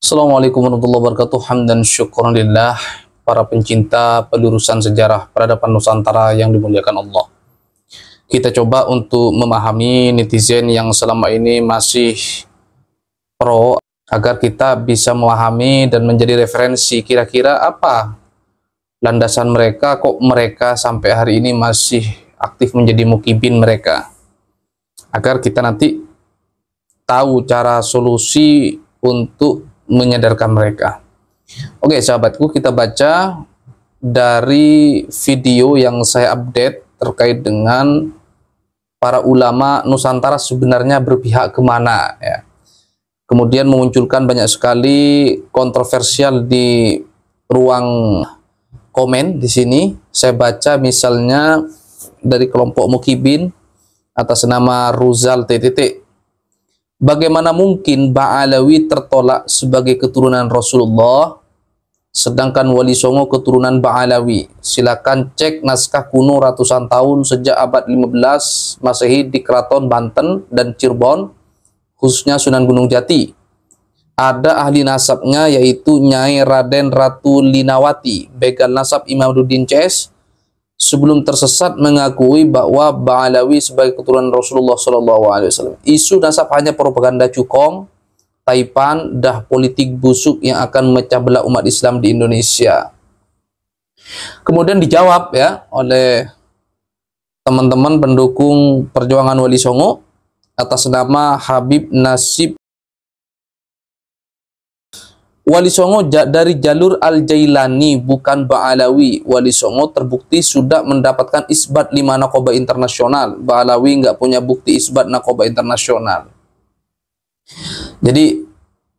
Assalamualaikum warahmatullahi wabarakatuh. Hamdan syukran lillah, para pencinta pelurusan sejarah peradaban Nusantara yang dimuliakan Allah. Kita coba untuk memahami netizen yang selama ini masih pro, agar kita bisa memahami dan menjadi referensi kira-kira apa landasan mereka, kok mereka sampai hari ini masih aktif menjadi mukibin mereka, agar kita nanti tahu cara solusi untuk menyadarkan mereka. Oke sahabatku, kita baca dari video yang saya update terkait dengan para ulama Nusantara sebenarnya berpihak kemana ya. Kemudian memunculkan banyak sekali kontroversial di ruang komen di sini. Saya baca misalnya dari kelompok Mukibin atas nama Ruzal TTT. Bagaimana mungkin Ba'alawi tertolak sebagai keturunan Rasulullah, sedangkan Wali Songo keturunan Ba'alawi? Silakan cek naskah kuno ratusan tahun sejak abad 15 Masehi di Keraton Banten dan Cirebon, khususnya Sunan Gunung Jati. Ada ahli nasabnya, yaitu Nyai Raden Ratu Linawati, begal nasab Imaduddin CS, sebelum tersesat mengakui bahwa Ba'alawi sebagai keturunan Rasulullah SAW. Isu nasab hanya propaganda cukong, taipan, dah politik busuk yang akan memecah belah umat Islam di Indonesia. Kemudian dijawab ya oleh teman-teman pendukung perjuangan Wali Songo atas nama Habib Nasib. Wali Songo dari jalur Al-Jailani, bukan Ba'alawi. Wali Songo terbukti sudah mendapatkan isbat 5 Nakoba internasional. Ba'alawi nggak punya bukti isbat Nakoba internasional. Jadi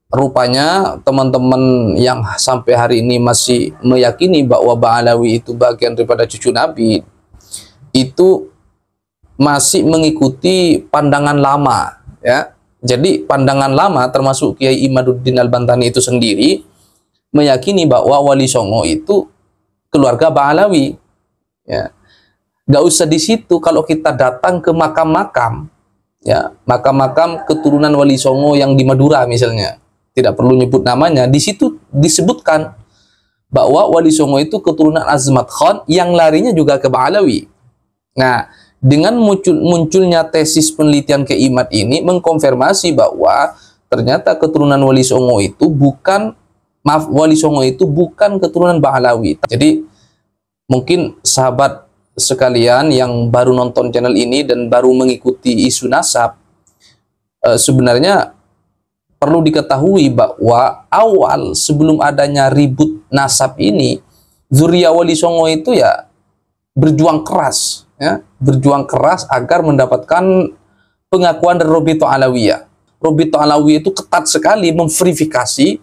rupanya teman-teman yang sampai hari ini masih meyakini bahwa Ba'alawi itu bagian daripada cucu Nabi, itu masih mengikuti pandangan lama ya. Jadi pandangan lama termasuk Kiai Imaduddin Al-Bantani itu sendiri meyakini bahwa Wali Songo itu keluarga Ba'alawi ya. Gak usah di situ, kalau kita datang ke makam-makam ya, makam-makam keturunan Wali Songo yang di Madura misalnya, tidak perlu nyebut namanya, di situ disebutkan bahwa Wali Songo itu keturunan Azmat Khan yang larinya juga ke Ba'alawi. Nah, dengan munculnya tesis penelitian Keimat ini mengkonfirmasi bahwa ternyata keturunan Wali Songo itu bukan, Wali Songo itu bukan keturunan Ba'alawi. Jadi mungkin sahabat sekalian yang baru nonton channel ini dan baru mengikuti isu nasab, sebenarnya perlu diketahui bahwa awal sebelum adanya ribut nasab ini, zuriya Wali Songo itu ya berjuang keras ya, berjuang keras agar mendapatkan pengakuan dari Robito Alawiyah. Robito Alawiyah itu ketat sekali memverifikasi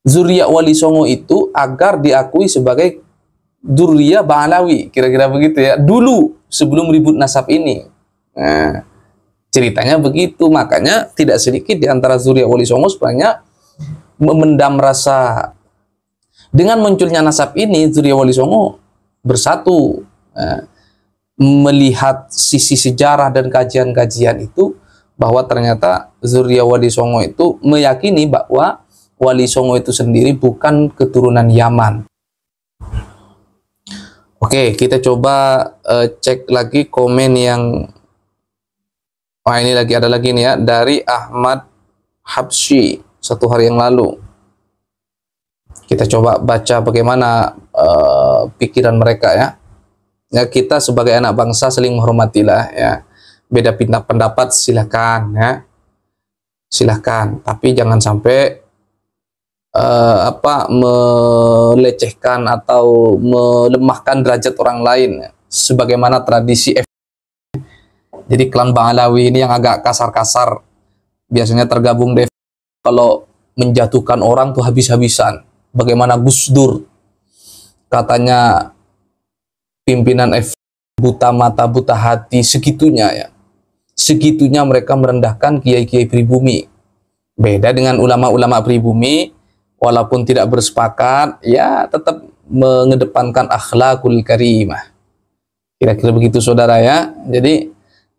zuriya Wali Songo itu agar diakui sebagai zuriya Ba'alawi, kira-kira begitu ya, dulu sebelum ribut nasab ini. Nah, ceritanya begitu. Makanya tidak sedikit di antara zuriya Wali Songo sebenarnya memendam rasa. Dengan munculnya nasab ini, zuriya Wali Songo bersatu. Nah, melihat sisi sejarah dan kajian-kajian itu, bahwa ternyata zuriya Wali Songo itu meyakini bahwa Wali Songo itu sendiri bukan keturunan Yaman. Oke, kita coba cek lagi komen yang ini lagi ada lagi nih ya, dari Ahmad Habsyi 1 hari yang lalu. Kita coba baca bagaimana pikiran mereka ya. Ya, kita sebagai anak bangsa saling menghormatilah ya. Beda pendapat silahkan ya, silahkan, tapi jangan sampai melecehkan atau melemahkan derajat orang lain ya. Sebagaimana tradisi jadi klan Ba'alawi ini yang agak kasar-kasar, biasanya tergabung deh kalau menjatuhkan orang tuh habis-habisan. Bagaimana Gus Dur katanya pimpinan buta mata buta hati, segitunya ya, segitunya mereka merendahkan kiai-kiai pribumi. Beda dengan ulama-ulama pribumi, walaupun tidak bersepakat ya tetap mengedepankan akhlakul karimah. Kira-kira begitu saudara ya. Jadi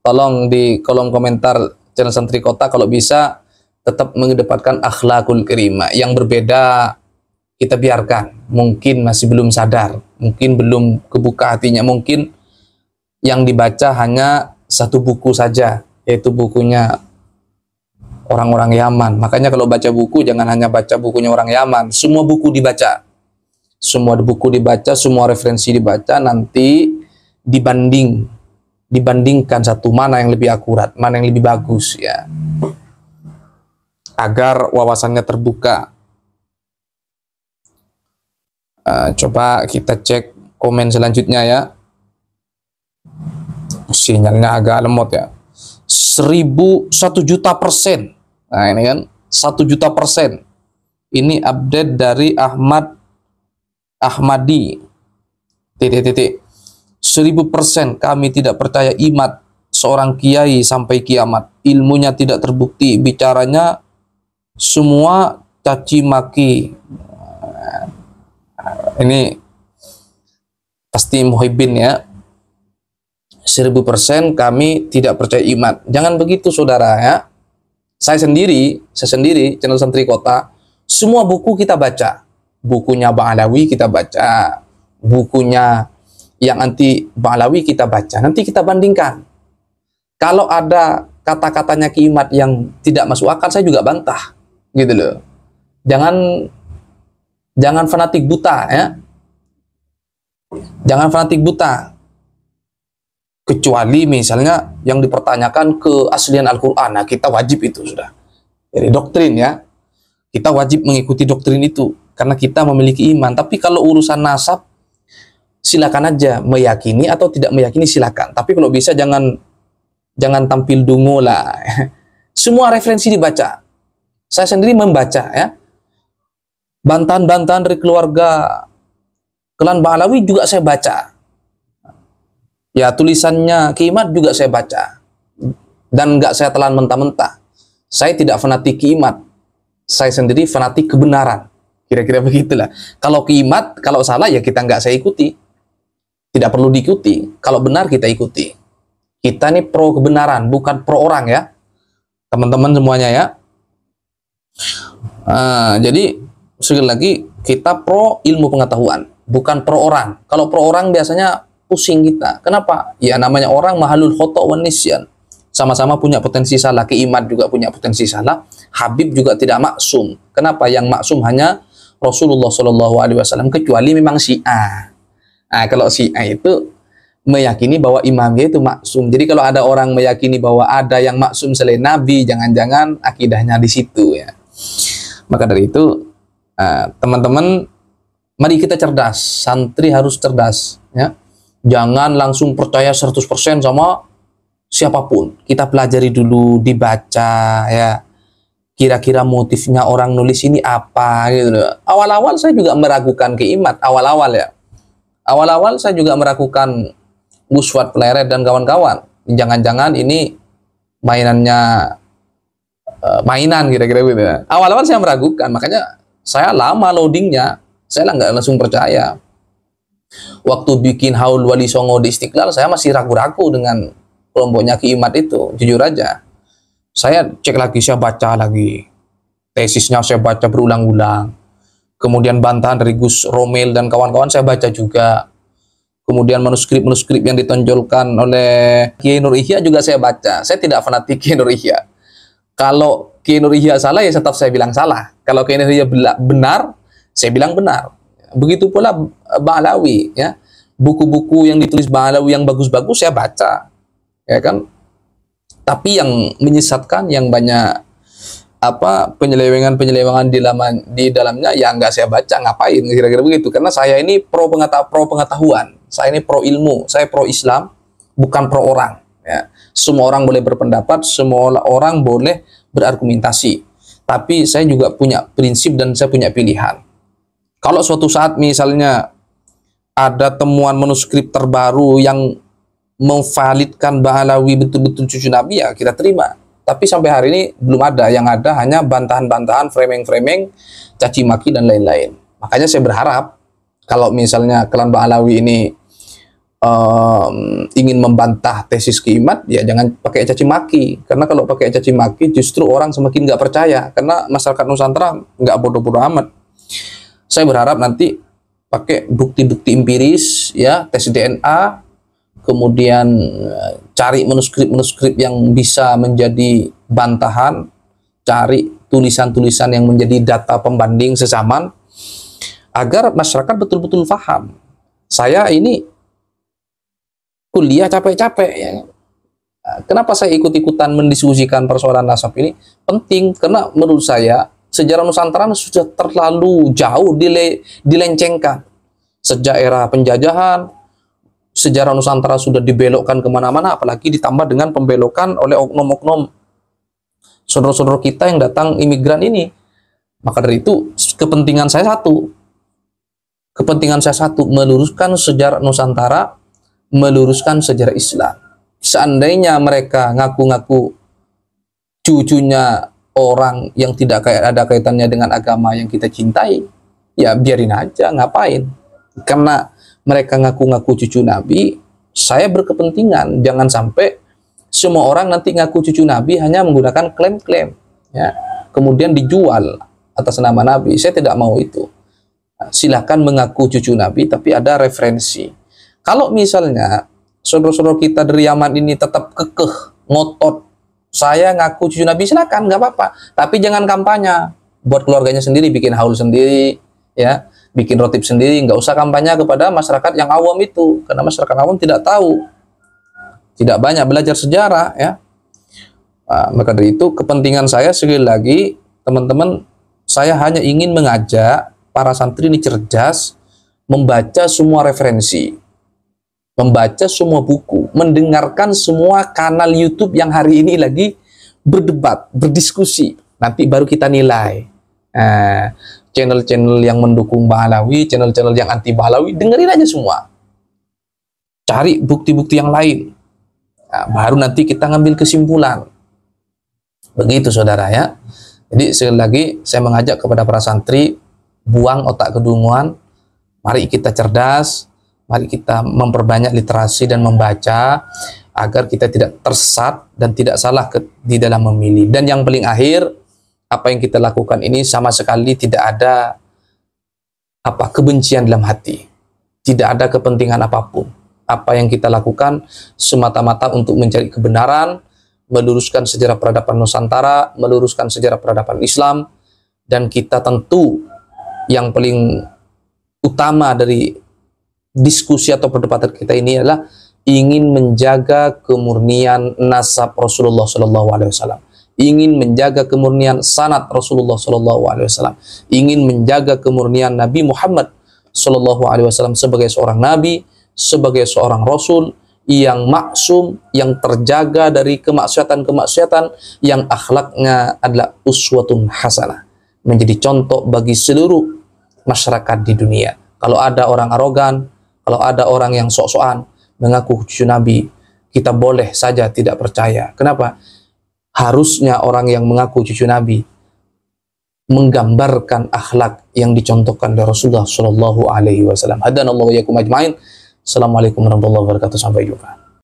tolong di kolom komentar channel Santri Kota kalau bisa tetap mengedepankan akhlakul karimah. Yang berbeda kita biarkan, mungkin masih belum sadar, mungkin belum kebuka hatinya, mungkin yang dibaca hanya satu buku saja, yaitu bukunya orang-orang Yaman. Makanya kalau baca buku jangan hanya baca bukunya orang Yaman, semua buku dibaca. Semua buku dibaca, semua referensi dibaca, nanti dibandingkan satu mana yang lebih akurat, mana yang lebih bagus ya. Agar wawasannya terbuka. Coba kita cek komen selanjutnya ya. Sinyalnya agak lemot ya. 1 juta%. Nah ini kan 1 juta%. Ini update dari Ahmadi. 1000% kami tidak percaya imat seorang kiai sampai kiamat. Ilmunya tidak terbukti, bicaranya semua caci maki. Ini pasti muhibbin ya. 1000% kami tidak percaya iman. Jangan begitu saudara ya. Saya sendiri channel Santri Kota, semua buku kita baca. Bukunya Bang Alawi kita baca, bukunya yang anti Bang Alawi kita baca. Nanti kita bandingkan. Kalau ada kata-katanya Kimat yang tidak masuk akal, saya juga bantah. Gitu loh. Jangan fanatik buta ya. Jangan fanatik buta. Kecuali misalnya yang dipertanyakan keaslian Al-Qur'an. Nah, kita wajib itu sudah. Jadi doktrin ya. Kita wajib mengikuti doktrin itu karena kita memiliki iman. Tapi kalau urusan nasab, silakan aja meyakini atau tidak meyakini silakan. Tapi kalau bisa jangan tampil dungu lah. Semua referensi dibaca. Saya sendiri membaca ya. Bantahan-bantahan dari keluarga Klan Ba'alawi juga saya baca. Ya, tulisannya Kimat juga saya baca. Dan nggak saya telan mentah-mentah. Saya tidak fanatik Kimat. Saya sendiri fanatik kebenaran. Kira-kira begitulah. Kalau Kimat, kalau salah ya kita nggak saya ikuti. Tidak perlu diikuti. Kalau benar kita ikuti. Kita ini pro kebenaran, bukan pro orang ya. Teman-teman semuanya ya. Jadi sekali lagi kita pro ilmu pengetahuan, bukan pro orang. Kalau pro orang biasanya pusing kita. Kenapa? Ya namanya orang mahalul khoto' wan nisyan. Sama-sama punya potensi salah. Kimat juga punya potensi salah. Habib juga tidak maksum. Kenapa? Yang maksum hanya Rasulullah SAW, kecuali memang Syiah. Nah, kalau Syiah itu meyakini bahwa imamnya itu maksum. Jadi kalau ada orang meyakini bahwa ada yang maksum selain Nabi, jangan-jangan akidahnya di situ ya. Maka dari itu teman-teman, mari kita cerdas. Santri harus cerdas ya. Jangan langsung percaya 100% sama siapapun. Kita pelajari dulu, dibaca ya. Kira-kira motifnya orang nulis ini apa gitu loh. Awal-awal saya juga meragukan Kimat, awal-awal ya. Awal-awal saya juga meragukan Buswat Pleret dan kawan-kawan. Jangan-jangan ini mainannya mainan kira-kira gitu ya. Awal-awal saya meragukan, makanya saya lama loadingnya, saya nggak langsung percaya. Waktu bikin Haul Wali Songo di Istiqlal, saya masih ragu-ragu dengan kelompoknya Kimat itu, jujur aja. Saya cek lagi, saya baca lagi. Tesisnya saya baca berulang-ulang. Kemudian bantahan dari Gus Romel dan kawan-kawan saya baca juga. Kemudian manuskrip-manuskrip yang ditonjolkan oleh Kiai Nur Ihya juga saya baca. Saya tidak fanatik Kiai Nur Ihya. Kalau Kiai Nur Ihya salah, ya tetap saya bilang salah. Kalau Kiai Nur Ihya benar, saya bilang benar. Begitu pula Ba'alawi ya. Buku-buku yang ditulis Ba'alawi yang bagus-bagus saya baca. Ya kan? Tapi yang menyesatkan, yang banyak penyelewengan di dalamnya ya nggak saya baca, ngapain kira-kira begitu. Karena saya ini pro pengetahuan, saya ini pro ilmu, saya pro Islam, bukan pro orang ya. Semua orang boleh berpendapat, semua orang boleh berargumentasi, tapi saya juga punya prinsip dan saya punya pilihan. Kalau suatu saat misalnya ada temuan manuskrip terbaru yang memvalidkan Ba'alawi betul-betul cucu Nabi, ya kita terima. Tapi sampai hari ini belum ada. Yang ada hanya bantahan-bantahan, framing-framing, caci maki dan lain-lain. Makanya saya berharap kalau misalnya klan Ba'alawi ini ingin membantah tesis Ki Imad, ya jangan pakai caci maki, karena kalau pakai caci maki justru orang semakin nggak percaya, karena masyarakat Nusantara nggak bodoh-bodoh amat. Saya berharap nanti pakai bukti-bukti empiris, ya, tes DNA, kemudian cari manuskrip-manuskrip yang bisa menjadi bantahan, cari tulisan-tulisan yang menjadi data pembanding sezaman, agar masyarakat betul-betul paham. Saya ini kuliah capek-capek, ya. Kenapa saya ikut-ikutan mendiskusikan persoalan nasab ini? Penting, karena menurut saya sejarah Nusantara sudah terlalu jauh dilencengkan. Sejak era penjajahan, sejarah Nusantara sudah dibelokkan kemana-mana, apalagi ditambah dengan pembelokan oleh oknum-oknum saudara-saudara kita yang datang imigran ini. Maka dari itu, kepentingan saya satu, meluruskan sejarah Nusantara, meluruskan sejarah Islam. Seandainya mereka ngaku-ngaku cucunya orang yang tidak ada kaitannya dengan agama yang kita cintai, ya biarin aja, ngapain? Karena mereka ngaku-ngaku cucu Nabi, saya berkepentingan jangan sampai semua orang nanti ngaku cucu Nabi hanya menggunakan klaim-klaim, ya, kemudian dijual atas nama Nabi. Saya tidak mau itu. Silahkan mengaku cucu Nabi, tapi ada referensi. Kalau misalnya saudara-saudara kita dari Yaman ini tetap kekeh, ngotot, saya ngaku cucu Nabi, silakan, nggak apa-apa. Tapi jangan kampanye. Buat keluarganya sendiri, bikin haul sendiri, ya, bikin rotib sendiri. Nggak usah kampanye kepada masyarakat yang awam itu, karena masyarakat awam tidak tahu, tidak banyak belajar sejarah, ya. Maka dari itu kepentingan saya sekali lagi, teman-teman, saya hanya ingin mengajak para santri ini cerdas, membaca semua referensi, membaca semua buku, mendengarkan semua kanal YouTube yang hari ini lagi berdebat, berdiskusi. Nanti baru kita nilai. Channel-channel yang mendukung Baalawi, channel-channel yang anti Baalawi, dengerin aja semua. Cari bukti-bukti yang lain. Baru nanti kita ngambil kesimpulan. Begitu saudara, ya. Jadi sekali lagi saya mengajak kepada para santri, buang otak kedunguan, mari kita cerdas, mari kita memperbanyak literasi dan membaca agar kita tidak tersesat dan tidak salah di dalam memilih. Dan yang paling akhir, apa yang kita lakukan ini sama sekali tidak ada kebencian dalam hati. Tidak ada kepentingan apapun. Apa yang kita lakukan semata-mata untuk mencari kebenaran, meluruskan sejarah peradaban Nusantara, meluruskan sejarah peradaban Islam, dan kita tentu yang paling utama dari diskusi atau perdebatan kita ini adalah ingin menjaga kemurnian nasab Rasulullah SAW, ingin menjaga kemurnian sanad Rasulullah SAW, ingin menjaga kemurnian Nabi Muhammad SAW sebagai seorang Nabi, sebagai seorang Rasul yang maksum, yang terjaga dari kemaksiatan-kemaksiatan, yang akhlaknya adalah uswatun hasanah, menjadi contoh bagi seluruh masyarakat di dunia. Kalau ada orang arogan, kalau ada orang yang sok-sokan mengaku cucu Nabi, kita boleh saja tidak percaya. Kenapa? Harusnya orang yang mengaku cucu Nabi menggambarkan akhlak yang dicontohkan oleh Rasulullah SAW. Hadanallahu wa iyyakum ajmain. Assalamualaikum warahmatullahi wabarakatuh. Sampai jumpa.